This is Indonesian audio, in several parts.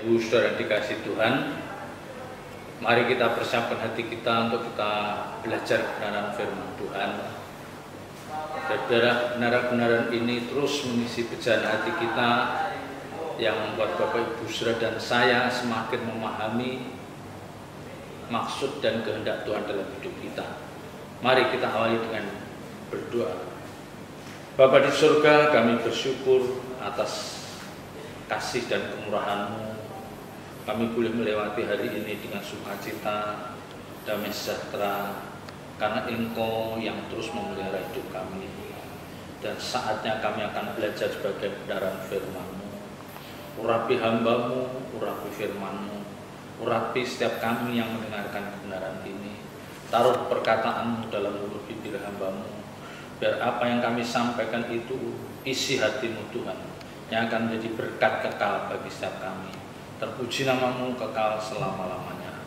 Ibu Saudara yang dikasihi Tuhan, mari kita persiapkan hati kita untuk kita belajar kebenaran firman Tuhan. Dan kebenaran-kebenaran ini terus mengisi pejalan hati kita, yang membuat Bapak Ibu Saudara dan saya semakin memahami maksud dan kehendak Tuhan dalam hidup kita. Mari kita awali dengan berdoa. Bapa di surga, kami bersyukur atas kasih dan kemurahan-Mu. Kami boleh melewati hari ini dengan sukacita, damai sejahtera, karena Engkau yang terus memelihara hidup kami. Dan saatnya kami akan belajar sebagai kebenaran firman-Mu. Urapi hamba-Mu, urapi firman-Mu, urapi setiap kami yang mendengarkan kebenaran ini. Taruh perkataan-Mu dalam mulut bibir hamba-Mu, biar apa yang kami sampaikan itu isi hati-Mu Tuhan, yang akan menjadi berkat kekal bagi setiap kami. Terpuji nama-Mu kekal selama-lamanya.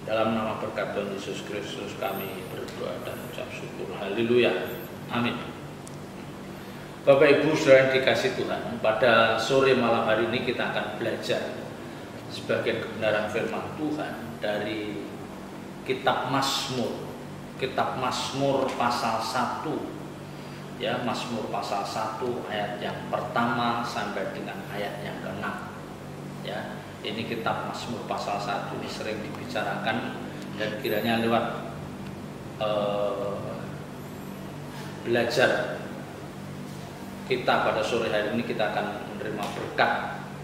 Dalam nama berkat Tuhan Yesus Kristus kami berdoa dan ucap syukur. Haleluya. Amin. Bapak Ibu Saudara yang dikasihi Tuhan, pada sore malam hari ini kita akan belajar sebagian kebenaran firman Tuhan dari kitab Mazmur. Kitab Mazmur pasal 1. Ya, Mazmur pasal 1 ayat yang pertama sampai dengan ayat yang ke-6. Ya, ini kitab Mazmur pasal 1 ini sering dibicarakan, dan kiranya lewat belajar kita pada sore hari ini kita akan menerima berkat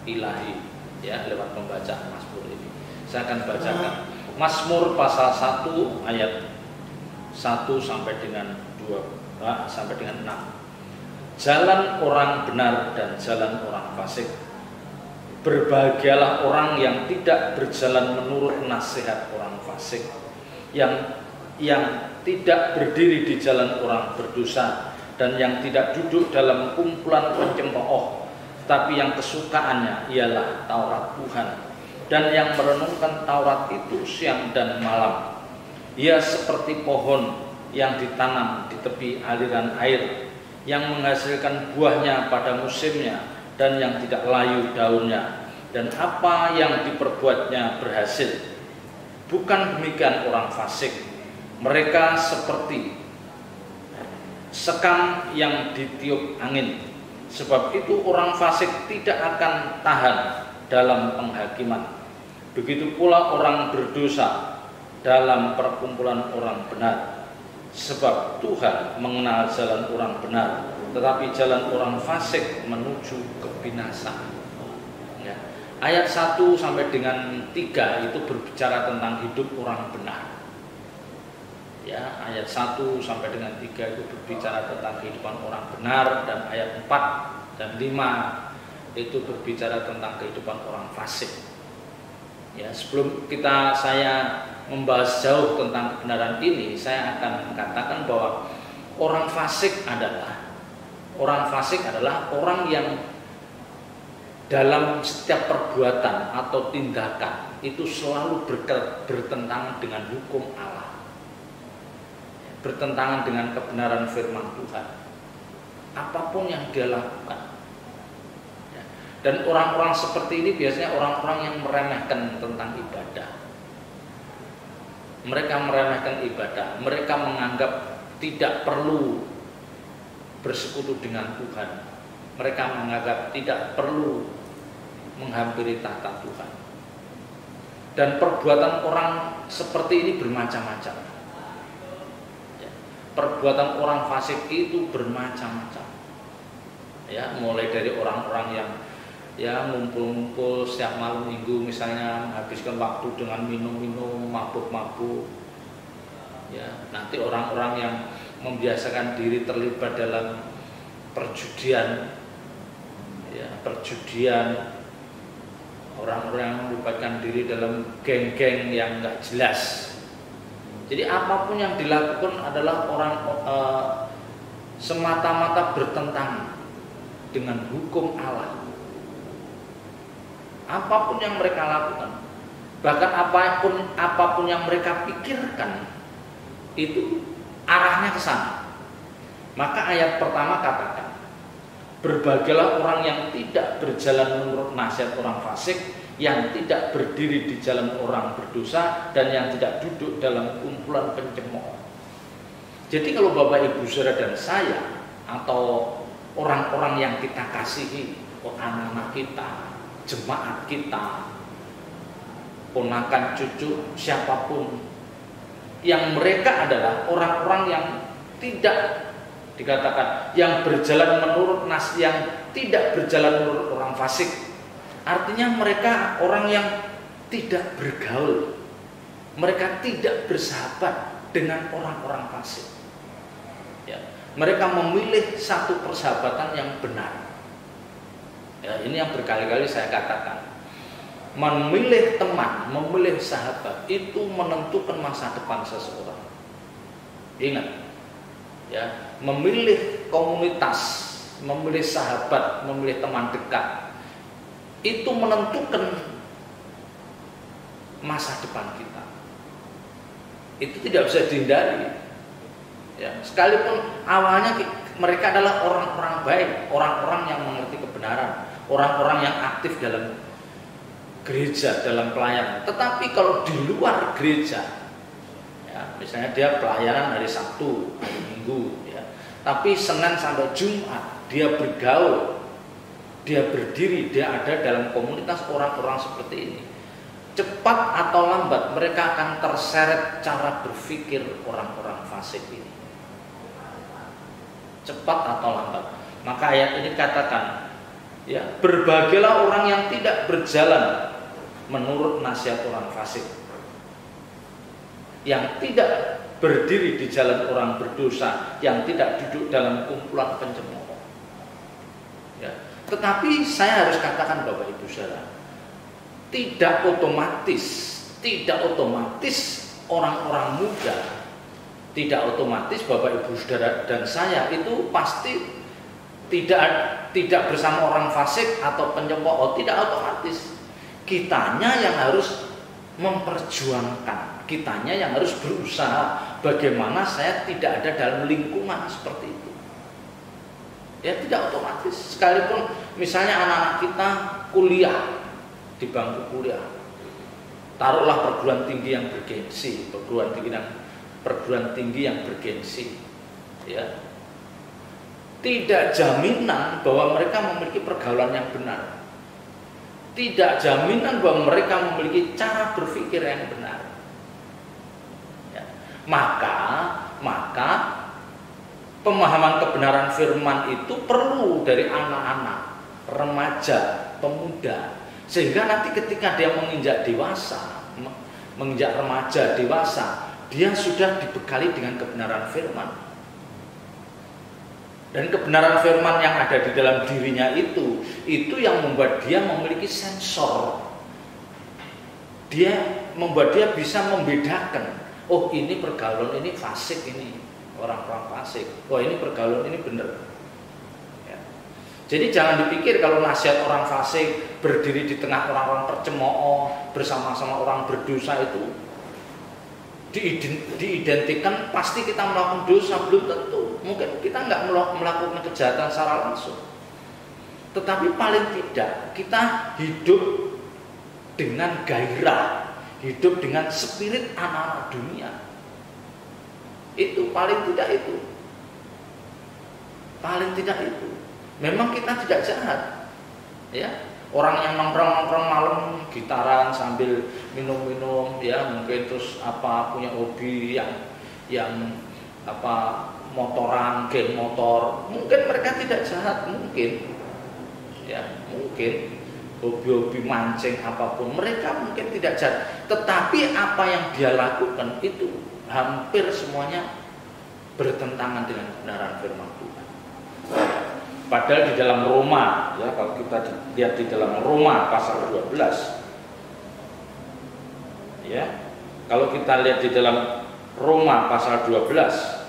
ilahi, ya, lewat pembacaan Mazmur ini. Saya akan bacakan Mazmur pasal 1 ayat 1 sampai dengan 2 sampai dengan 6. Jalan orang benar dan jalan orang fasik. Berbahagialah orang yang tidak berjalan menurut nasihat orang fasik, yang tidak berdiri di jalan orang berdosa, dan yang tidak duduk dalam kumpulan pencemooh, tapi yang kesukaannya ialah Taurat Tuhan, dan yang merenungkan Taurat itu siang dan malam. Ia seperti pohon yang ditanam di tepi aliran air, yang menghasilkan buahnya pada musimnya, dan yang tidak layu daunnya, dan apa yang diperbuatnya berhasil. Bukan demikian orang fasik, mereka seperti sekam yang ditiup angin. Sebab itu orang fasik tidak akan tahan dalam penghakiman. Begitu pula orang berdosa dalam perkumpulan orang benar. Sebab Tuhan mengenal jalan orang benar, tetapi jalan orang fasik menuju kebinasaan. Ya. Ayat 1 sampai dengan 3 itu berbicara tentang hidup orang benar. Ya, ayat 1 sampai dengan 3 itu berbicara tentang kehidupan orang benar, dan ayat 4 dan 5 itu berbicara tentang kehidupan orang fasik. Ya, sebelum saya membahas jauh tentang kebenaran ini, saya akan mengatakan bahwa orang fasik adalah orang yang dalam setiap perbuatan atau tindakan itu selalu bertentangan dengan hukum Allah, bertentangan dengan kebenaran firman Tuhan, apapun yang dia lakukan. Dan orang-orang seperti ini biasanya orang-orang yang meremehkan tentang ibadah. Mereka meremehkan ibadah, mereka menganggap tidak perlu bersekutu dengan Tuhan, mereka menganggap tidak perlu menghampiri tahta Tuhan. Dan perbuatan orang seperti ini bermacam-macam. Perbuatan orang fasik itu bermacam-macam. Ya, mulai dari orang-orang yang ngumpul-ngumpul setiap malam minggu, misalnya menghabiskan waktu dengan minum-minum, mabuk-mabuk. Ya, nanti orang-orang yang membiasakan diri terlibat dalam perjudian, ya, orang-orang yang melibatkan diri dalam geng-geng yang nggak jelas. Jadi apapun yang dilakukan adalah orang semata-mata bertentangan dengan hukum Allah. Apapun yang mereka lakukan, bahkan apapun yang mereka pikirkan, itu arahnya ke sana. Maka ayat pertama katakan, Berbahagialah orang yang tidak berjalan menurut nasihat orang fasik, yang tidak berdiri di jalan orang berdosa, dan yang tidak duduk dalam kumpulan pencemooh. Jadi kalau Bapak Ibu Saudara dan saya, atau orang-orang yang kita kasihi, anak-anak kita, jemaat kita, ponakan cucu, siapapun, yang mereka adalah orang-orang yang tidak dikatakan yang berjalan menurut yang tidak berjalan menurut orang fasik, artinya mereka orang yang tidak bergaul, mereka tidak bersahabat dengan orang-orang fasik. Ya, mereka memilih satu persahabatan yang benar. Ya, ini yang berkali-kali saya katakan. Memilih teman, memilih sahabat itu menentukan masa depan seseorang. Ingat, ya, memilih komunitas, memilih sahabat, memilih teman dekat itu menentukan masa depan kita. Itu tidak bisa dihindari. Ya, sekalipun awalnya mereka adalah orang-orang baik, orang-orang yang mengerti kebenaran, orang-orang yang aktif dalam gereja, dalam pelayanan. Tetapi kalau di luar gereja, ya, misalnya dia pelayanan hari Sabtu, hari Minggu, ya, tapi Senin sampai Jumat dia bergaul, dia berdiri, dia ada dalam komunitas orang-orang seperti ini. Cepat atau lambat mereka akan terseret cara berpikir orang-orang fasik ini. Cepat atau lambat. Maka ayat ini katakan, ya, berbahagialah orang yang tidak berjalan menurut nasihat orang fasik, yang tidak berdiri di jalan orang berdosa, yang tidak duduk dalam kumpulan pencemooh. Ya. Tetapi saya harus katakan Bapak Ibu Saudara, tidak otomatis orang-orang muda, tidak otomatis Bapak Ibu Saudara dan saya itu pasti tidak bersama orang fasik atau pencemooh, tidak otomatis. Kitanya yang harus memperjuangkan, kitanya yang harus berusaha bagaimana saya tidak ada dalam lingkungan seperti itu. Ya, tidak otomatis. Sekalipun misalnya anak-anak kita kuliah di bangku kuliah, taruhlah perguruan tinggi yang bergengsi, perguruan tinggi yang bergengsi, ya, tidak jaminan bahwa mereka memiliki pergaulan yang benar. Tidak jaminan bahwa mereka memiliki cara berpikir yang benar. Ya. Maka pemahaman kebenaran firman itu perlu dari anak-anak, remaja, pemuda, sehingga nanti ketika dia menginjak dewasa, menginjak remaja, dewasa, dia sudah dibekali dengan kebenaran firman. Dan kebenaran firman yang ada di dalam dirinya itu yang membuat dia memiliki sensor. Dia membuat dia bisa membedakan, oh ini pergaulan ini fasik, ini orang-orang fasik. Oh ini pergaulan ini benar. Ya. Jadi jangan dipikir kalau nasihat orang fasik, berdiri di tengah orang-orang percemooh, bersama-sama orang berdosa itu diidentikan pasti kita melakukan dosa, belum tentu. Mungkin kita nggak melakukan kejahatan secara langsung, tetapi paling tidak kita hidup dengan gairah, hidup dengan spirit anak-anak dunia. Itu paling tidak itu. Memang kita tidak jahat, ya. Orang yang nongkrong malam gitaran sambil minum-minum, ya, mungkin terus punya hobi yang motoran, geng motor, mungkin mereka tidak jahat, mungkin hobi-hobi mancing apapun, mereka mungkin tidak jahat. Tetapi apa yang dia lakukan itu hampir semuanya bertentangan dengan kebenaran firman Tuhan. Padahal di dalam Roma, ya, kalau kita lihat di dalam Roma pasal 12, ya, kalau kita lihat di dalam Roma pasal 12,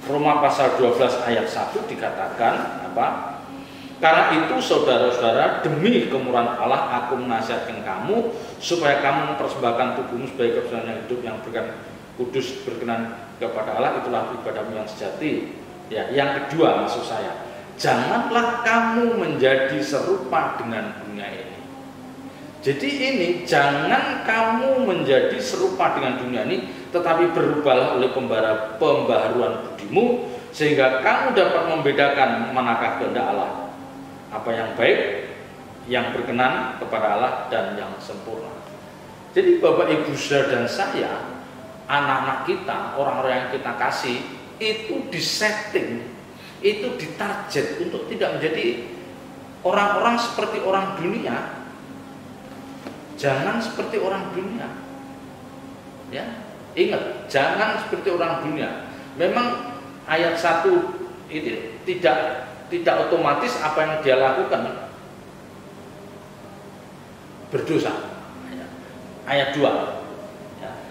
Roma pasal 12 ayat 1 dikatakan apa? Karena itu saudara-saudara, demi kemurahan Allah aku menasihatkan kamu supaya kamu mempersembahkan tubuhmu sebagai kebenaran yang hidup yang kudus berkenan kepada Allah, itulah ibadahmu yang sejati. Ya, yang kedua maksud saya, janganlah kamu menjadi serupa dengan dunia ini. Jadi ini, jangan kamu menjadi serupa dengan dunia ini, tetapi berubahlah oleh pembaharuan budimu, sehingga kamu dapat membedakan manakah kehendak Allah, apa yang baik, yang berkenan kepada Allah, dan yang sempurna. Jadi Bapak Ibu Saudara dan saya, anak-anak kita, orang-orang yang kita kasih, itu disetting, itu ditarget untuk tidak menjadi orang-orang seperti orang dunia. Jangan seperti orang dunia. Ya, ingat, jangan seperti orang dunia. Memang ayat 1 ini tidak otomatis apa yang dia lakukan berdosa. Ayat 2.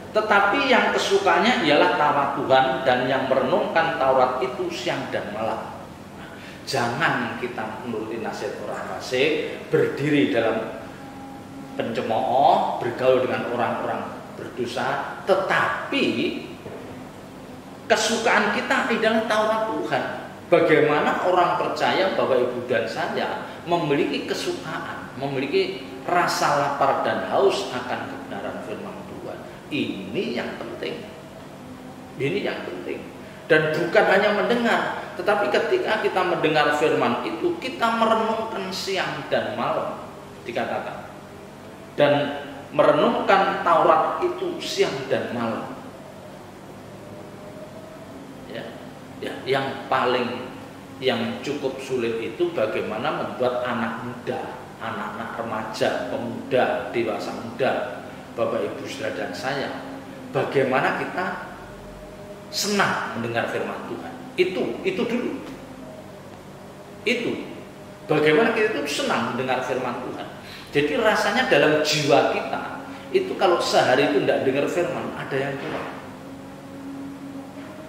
Tetapi yang kesukanya ialah Taurat Tuhan, dan yang merenungkan Taurat itu siang dan malam. Jangan kita menuruti nasihat orang fasik, berdiri dalam pencemooh, bergaul dengan orang-orang berdosa, tetapi kesukaan kita adalah Taurat Tuhan. Bagaimana orang percaya, Bapak Ibu dan saya, memiliki kesukaan, memiliki rasa lapar dan haus akan kebenaran firman Tuhan. Ini yang penting. Ini yang penting. Dan bukan hanya mendengar, tetapi ketika kita mendengar firman itu, kita merenungkan siang dan malam, dikatakan. Dan merenungkan Taurat itu siang dan malam. Yang cukup sulit itu bagaimana membuat anak muda, anak-anak remaja, pemuda, dewasa muda, Bapak Ibu Saudara dan saya, bagaimana kita senang mendengar firman Tuhan. Itu dulu. Itu bagaimana kita itu senang mendengar firman Tuhan. Jadi rasanya dalam jiwa kita itu kalau sehari itu tidak dengar firman, ada yang kurang.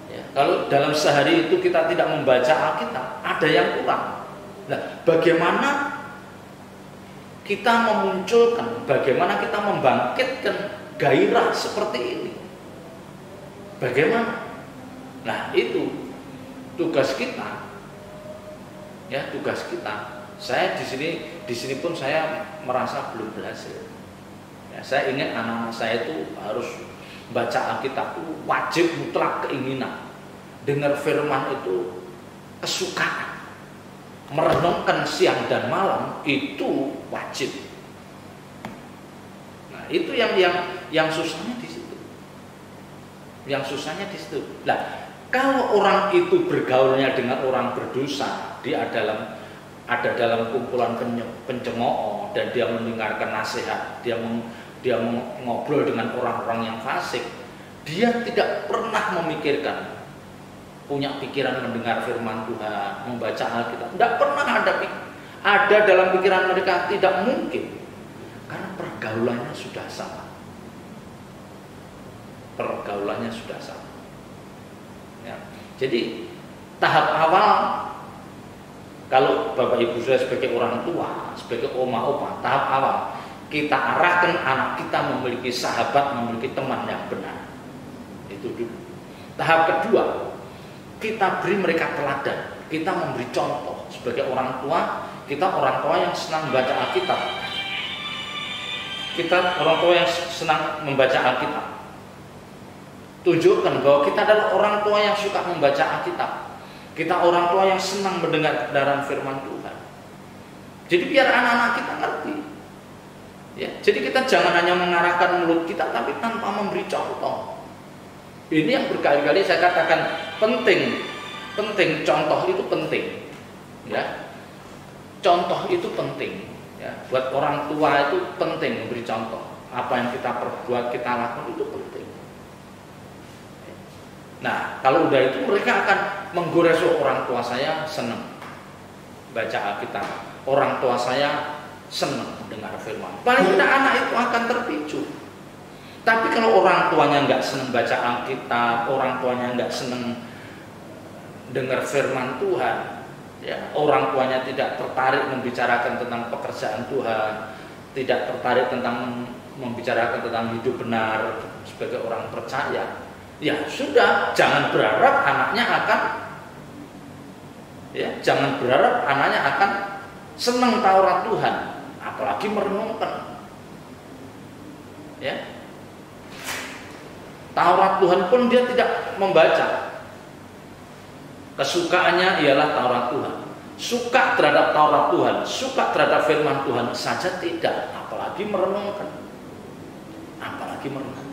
Ya, kalau dalam sehari itu kita tidak membaca Alkitab, ada yang kurang. Nah, bagaimana kita memunculkan, bagaimana kita membangkitkan gairah seperti ini? Bagaimana? Nah, itu tugas kita. Ya, tugas kita. Saya di sini pun saya merasa belum berhasil. Ya, saya ingin anak-anak saya itu harus baca Alkitab, itu wajib mutlak keinginan. Dengar firman itu kesukaan. Merenungkan siang dan malam itu wajib. Nah, itu yang susahnya di situ. Yang susahnya di situ. Nah, kalau orang itu bergaulnya dengan orang berdosa, dia ada dalam kumpulan pencemooh, dan dia mendengarkan nasihat, dia ngobrol dengan orang-orang yang fasik, dia tidak pernah memikirkan, punya pikiran mendengar firman Tuhan, membaca Alkitab. Tidak pernah ada dalam pikiran mereka, tidak mungkin, karena pergaulannya sudah sama. Pergaulannya sudah sama. Ya. Jadi tahap awal, kalau Bapak Ibu saya sebagai orang tua, sebagai oma opa, tahap awal kita arahkan anak kita memiliki sahabat, memiliki teman yang benar. Itu dulu. Tahap kedua, kita beri mereka teladan, kita memberi contoh sebagai orang tua. Kita orang tua yang senang membaca Alkitab. Kita orang tua yang senang membaca Alkitab. Tunjukkan bahwa kita adalah orang tua yang suka membaca Alkitab. Kita orang tua yang senang mendengar kebenaran firman Tuhan. Jadi biar anak-anak kita ngerti. Ya, jadi kita jangan hanya mengarahkan mulut kita, tapi tanpa memberi contoh. Ini yang berkali-kali saya katakan penting contoh itu penting. Ya, contoh itu penting. Ya, buat orang tua itu penting memberi contoh. Apa yang kita perbuat, kita lakukan itu penting. Nah, kalau udah itu mereka akan menggores, orang tua saya senang baca Alkitab, orang tua saya senang dengar firman. Paling tidak anak itu akan terpicu. Tapi kalau orang tuanya nggak senang baca Alkitab, orang tuanya nggak senang dengar firman Tuhan, ya, orang tuanya tidak tertarik membicarakan tentang pekerjaan Tuhan, tidak tertarik tentang membicarakan tentang hidup benar sebagai orang percaya, ya sudah, jangan berharap anaknya akan Ya, jangan berharap anaknya akan senang Taurat Tuhan, apalagi merenungkan. Ya. Taurat Tuhan pun dia tidak membaca. Kesukaannya ialah Taurat Tuhan. Suka terhadap Taurat Tuhan, suka terhadap firman Tuhan saja tidak, apalagi merenungkan. Apalagi merenungkan.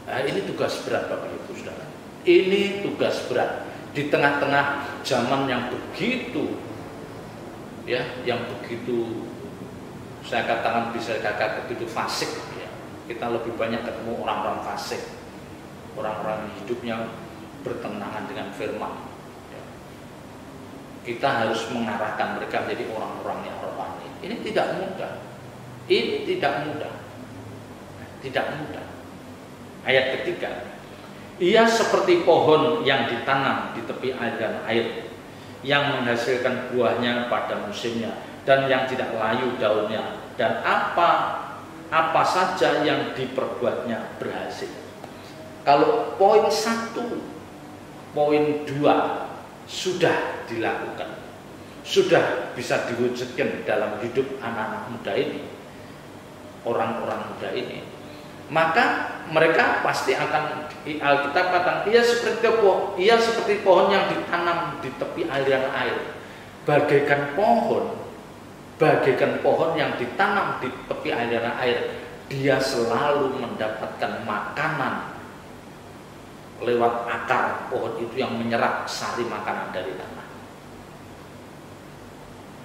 Nah, ini tugas berat Bapak Ibu Saudara. Ini tugas berat di tengah-tengah zaman yang begitu, ya, yang begitu saya katakan bisa kakak begitu fasik. Ya. Kita lebih banyak ketemu orang-orang fasik, orang-orang hidupnya bertentangan dengan firman. Ya. Kita harus mengarahkan mereka menjadi orang-orang yang rohani. Ini tidak mudah. Ini tidak mudah. Tidak mudah. Ayat ketiga, ia seperti pohon yang ditanam di tepi aliran air, yang menghasilkan buahnya pada musimnya dan yang tidak layu daunnya, dan apa saja yang diperbuatnya berhasil. Kalau poin 1, poin 2 sudah dilakukan, sudah bisa diwujudkan dalam hidup anak-anak muda ini, orang-orang muda ini, maka mereka pasti akan, Alkitab katakan ia seperti pohon yang ditanam di tepi aliran air, bagaikan pohon yang ditanam di tepi aliran air. Dia selalu mendapatkan makanan lewat akar pohon itu yang menyerap sari makanan dari tanah.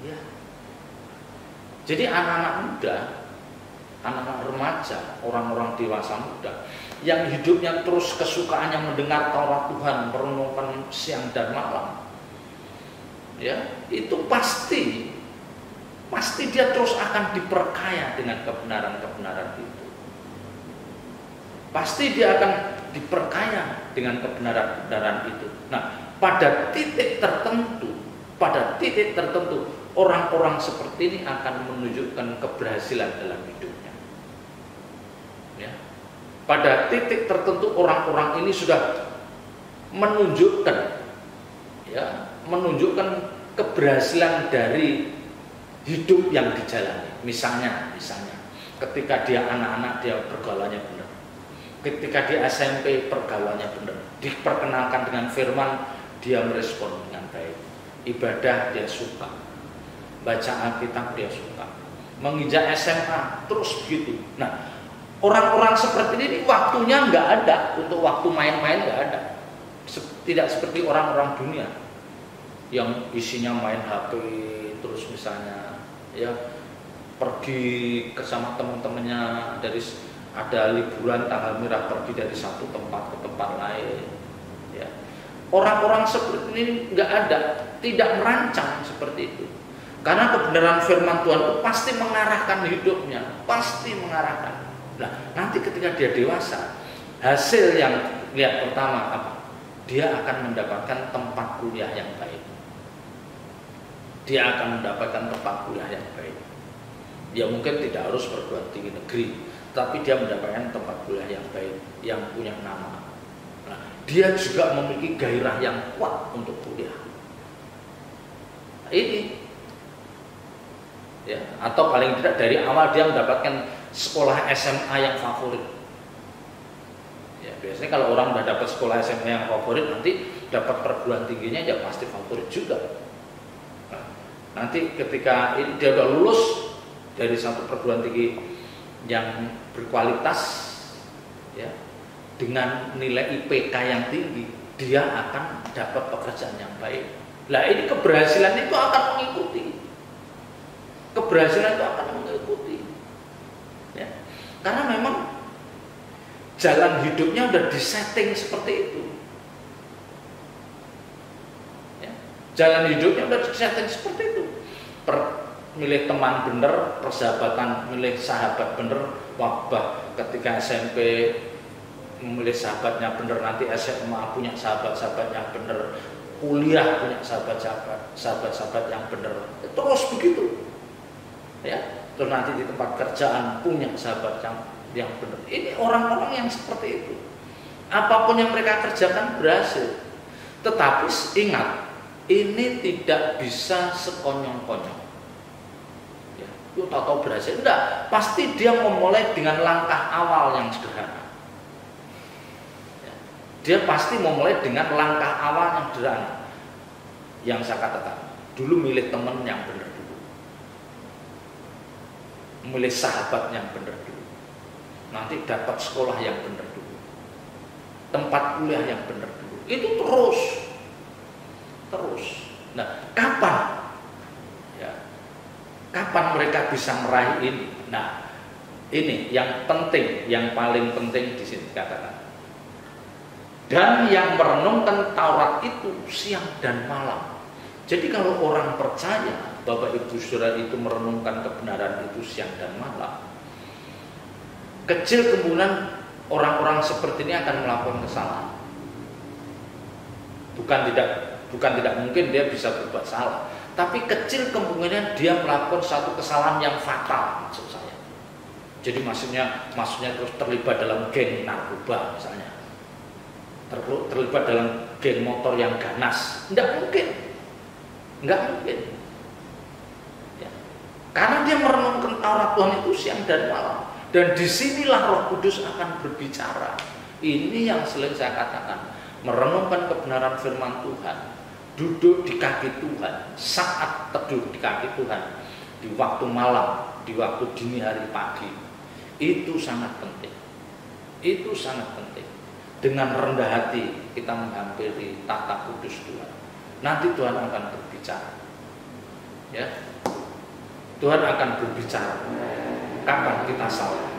Ya. Jadi anak-anak muda, anak-anak remaja, orang-orang dewasa muda yang hidupnya terus kesukaannya mendengar Taurat Tuhan, merenungkan siang dan malam, ya, itu pasti dia terus akan diperkaya dengan kebenaran-kebenaran itu. Pasti dia akan diperkaya dengan kebenaran-kebenaran itu. Nah, pada titik tertentu orang-orang seperti ini akan menunjukkan keberhasilan dalam hidupnya. Ya. Pada titik tertentu orang-orang ini sudah menunjukkan keberhasilan dari hidup yang dijalani. Misalnya ketika dia anak-anak dia pergaulannya benar. Ketika dia SMP pergaulannya benar. Diperkenalkan dengan firman dia merespon dengan baik. Ibadah dia suka. Baca Alkitab dia suka. Menginjak SMA terus begitu. Nah, orang-orang seperti ini waktunya nggak ada, untuk waktu main-main nggak ada. Tidak seperti orang-orang dunia yang isinya main HP terus, misalnya ya pergi ke sama teman-temannya, dari ada liburan tanggal merah pergi dari satu tempat ke tempat lain. Ya. Orang-orang seperti ini nggak ada, tidak merancang seperti itu. Karena kebenaran firman Tuhan itu pasti mengarahkan hidupnya, pasti mengarahkan. Nah, nanti ketika dia dewasa, hasil yang lihat pertama apa? Dia akan mendapatkan tempat kuliah yang baik. Dia akan mendapatkan tempat kuliah yang baik. Dia mungkin tidak harus perguruan tinggi negeri, tapi dia mendapatkan tempat kuliah yang baik, yang punya nama. Nah, dia juga memiliki gairah yang kuat untuk kuliah. Nah, ini, ya, atau paling tidak dari awal dia mendapatkan sekolah SMA yang favorit. Ya, biasanya kalau orang udah dapat sekolah SMA yang favorit, nanti dapat perguruan tingginya ya pasti favorit juga. Nah, nanti ketika dia udah lulus dari satu perguruan tinggi yang berkualitas, ya, dengan nilai IPK yang tinggi, dia akan dapat pekerjaan yang baik. Nah, ini keberhasilan itu akan mengikuti. Keberhasilan itu akan mengikuti. Ya. Karena memang jalan hidupnya udah disetting seperti itu. Ya. Jalan hidupnya udah disetting seperti itu. Milih teman bener, persahabatan, milih sahabat bener, wabah ketika SMP memilih sahabatnya bener, nanti SMA punya sahabat-sahabatnya bener, kuliah punya sahabat-sahabat yang bener, terus begitu. Ya, terus nanti di tempat kerjaan punya sahabat yang benar. Ini orang-orang yang seperti itu. Apapun yang mereka kerjakan berhasil. Tetapi ingat, ini tidak bisa sekonyong-konyong. Ya, yuk tahu berhasil. Enggak, pasti dia memulai dengan langkah awal yang sederhana. Ya, dia pasti memulai dengan langkah awal yang sederhana. Yang saya katakan, dulu milih teman yang benar dulu, milih sahabat yang benar dulu, nanti dapat sekolah yang benar dulu, tempat kuliah yang benar dulu. Itu terus. Nah, kapan? Ya, kapan mereka bisa meraih ini? Nah, ini yang penting, yang paling penting di sini dikatakan. Dan yang merenungkan Taurat itu siang dan malam. Jadi kalau orang percaya, Bapak Ibu Saudara, itu merenungkan kebenaran itu siang dan malam, kecil kemungkinan orang-orang seperti ini akan melakukan kesalahan. Bukan tidak mungkin dia bisa berbuat salah, tapi kecil kemungkinan dia melakukan satu kesalahan yang fatal, maksud saya. Jadi maksudnya terus terlibat dalam geng narkoba misalnya, terlibat dalam geng motor yang ganas. Nggak mungkin. Ya. Karena dia merenungkan Taurat Tuhan itu siang dan malam, dan disinilah Roh Kudus akan berbicara. Ini yang sering saya katakan, merenungkan kebenaran firman Tuhan, duduk di kaki Tuhan, saat teduh di kaki Tuhan, di waktu malam, di waktu dini hari pagi, itu sangat penting. Itu sangat penting. Dengan rendah hati kita menghampiri tata kudus Tuhan. Nanti Tuhan akan berbicara. Ya, Tuhan akan berbicara. Kapan kita salah?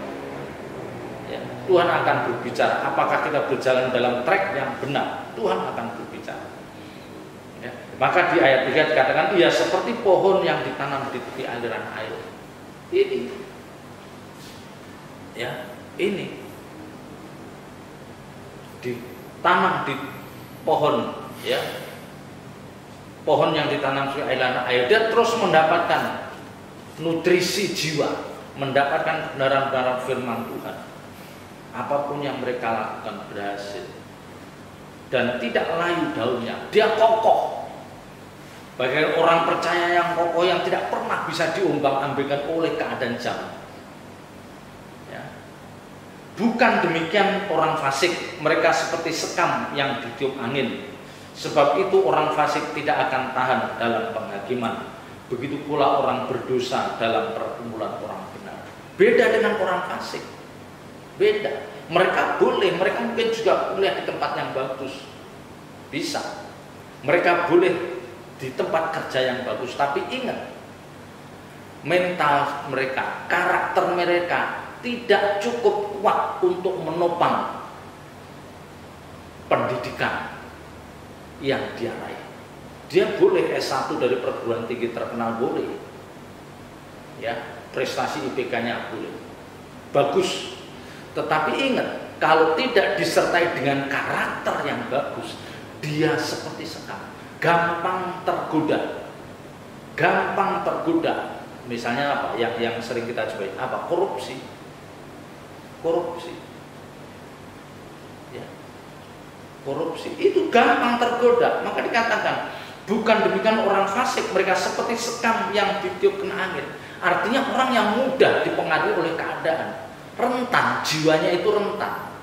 Ya, Tuhan akan berbicara. Apakah kita berjalan dalam track yang benar? Tuhan akan berbicara. Ya, maka di ayat 3 dikatakan, ia seperti pohon yang ditanam di tepi aliran air. Ini, ya, ini ditanam di pohon, ya, pohon yang ditanam di aliran air. Dia terus mendapatkan nutrisi jiwa, mendapatkan kebenaran-kebenaran firman Tuhan. Apapun yang mereka lakukan berhasil. Dan tidak layu daunnya, dia kokoh. Bagai orang percaya yang kokoh, yang tidak pernah bisa diombang-ambingkan oleh keadaan zaman. Ya. Bukan demikian orang fasik, mereka seperti sekam yang ditiup angin. Sebab itu orang fasik tidak akan tahan dalam penghakiman. Begitu pula orang berdosa dalam perkumpulan orang benar. Beda dengan orang fasik. Beda. Mereka mungkin juga kuliah di tempat yang bagus, bisa. Mereka boleh di tempat kerja yang bagus, tapi ingat, mental mereka, karakter mereka tidak cukup kuat untuk menopang pendidikan yang dia raih. Dia boleh S1 dari perguruan tinggi terkenal, boleh, ya, prestasi IPK-nya boleh, bagus. Tetapi ingat, kalau tidak disertai dengan karakter yang bagus, dia seperti sekam, gampang tergoda. Misalnya apa? Yang sering kita coba, apa? Korupsi. Ya. Korupsi itu gampang tergoda. Maka dikatakan, bukan demikian orang fasik, mereka seperti sekam yang ditiup kena angin. Artinya orang yang mudah dipengaruhi oleh keadaan, rentan, jiwanya itu rentan.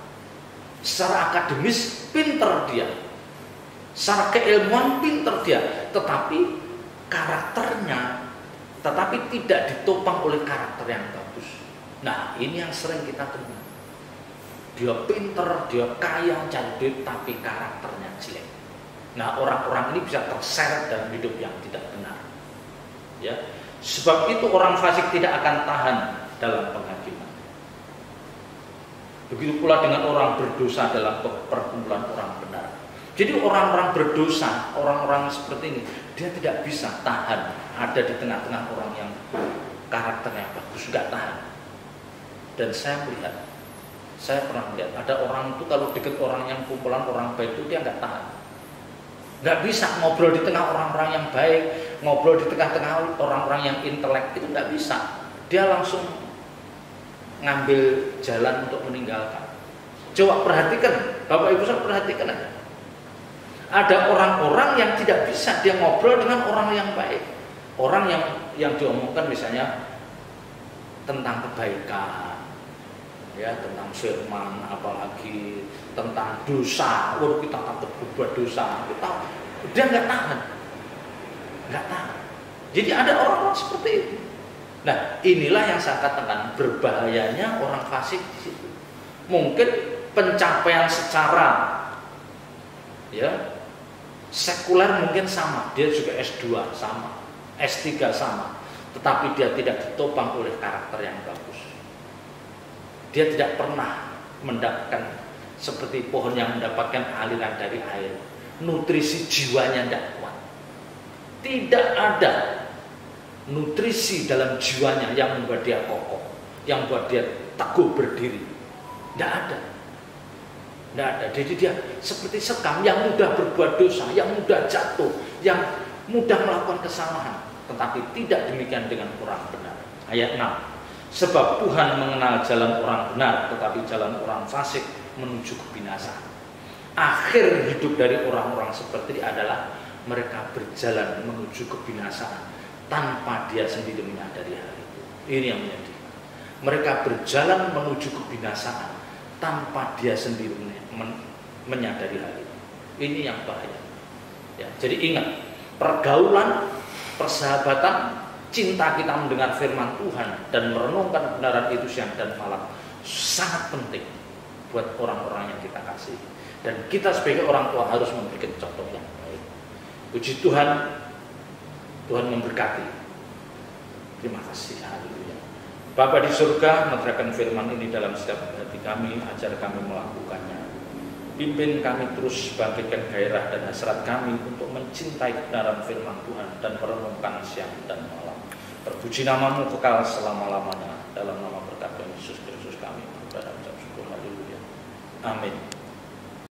Secara akademis pinter dia, secara keilmuan pinter dia, tetapi karakternya, tidak ditopang oleh karakter yang bagus. Nah, ini yang sering kita temui. Dia pinter, dia kaya, cari duit, tapi karakternya jelek. Nah, orang-orang ini bisa terseret dalam hidup yang tidak benar. Ya, sebab itu orang fasik tidak akan tahan dalam penghakiman. Begitu pula dengan orang berdosa dalam perkumpulan orang benar. Jadi orang-orang berdosa, orang-orang seperti ini, dia tidak bisa tahan ada di tengah-tengah orang yang karakternya bagus, nggak tahan. Dan saya pernah melihat ada orang itu kalau dekat orang yang kumpulan orang baik itu dia nggak tahan. Nggak bisa ngobrol di tengah orang-orang yang baik, ngobrol di tengah-tengah orang-orang yang intelek, itu nggak bisa. Dia langsung ngambil jalan untuk meninggalkan. Coba perhatikan, Bapak Ibu saya perhatikan aja. Ada orang-orang yang tidak bisa dia ngobrol dengan orang yang baik. Orang yang diomongkan misalnya tentang kebaikan, ya, tentang firman, apalagi tentang dosa. Wah, kita takut berbuat dosa. Dia nggak tahan. Jadi ada orang-orang seperti itu. Nah, inilah yang saya katakan berbahayanya orang fasik di situ. Mungkin pencapaian secara ya sekuler mungkin sama, dia juga S2 sama, S3 sama, tetapi dia tidak ditopang oleh karakter yang bagus. Dia tidak pernah mendapatkan seperti pohon yang mendapatkan aliran dari air. Nutrisi jiwanya tidak kuat. Tidak ada nutrisi dalam jiwanya yang membuat dia kokoh, yang membuat dia teguh berdiri. Tidak ada. Jadi dia seperti sekam yang mudah berbuat dosa, yang mudah jatuh, yang mudah melakukan kesalahan. Tetapi tidak demikian dengan orang benar. Ayat 6. Sebab Tuhan mengenal jalan orang benar, tetapi jalan orang fasik menuju kebinasaan. Akhir hidup dari orang-orang seperti ini adalah mereka berjalan menuju kebinasaan tanpa dia sendiri menyadari hal itu. Ini yang menyedihkan. Mereka berjalan menuju kebinasaan tanpa dia sendiri menyadari hal itu. Ini yang bahaya. Ya, jadi ingat, pergaulan, persahabatan, cinta kita mendengar firman Tuhan dan merenungkan kebenaran itu siang dan malam sangat penting buat orang-orang yang kita kasih. Dan kita sebagai orang tua harus memberikan contoh yang baik. Puji Tuhan, Tuhan memberkati. Terima kasih. Haleluya. Bapa di surga, menerangkan firman ini dalam setiap hati kami, ajar kami melakukannya. Pimpin kami terus, bangkitkan gairah dan hasrat kami untuk mencintai kebenaran firman Tuhan dan merenungkan siang dan malam. Terpuji namamu kekal selama-lamanya. Dalam nama berkat Tuhan Yesus Kristus kami berdoa dan ucap syukur. Haleluya. Amin.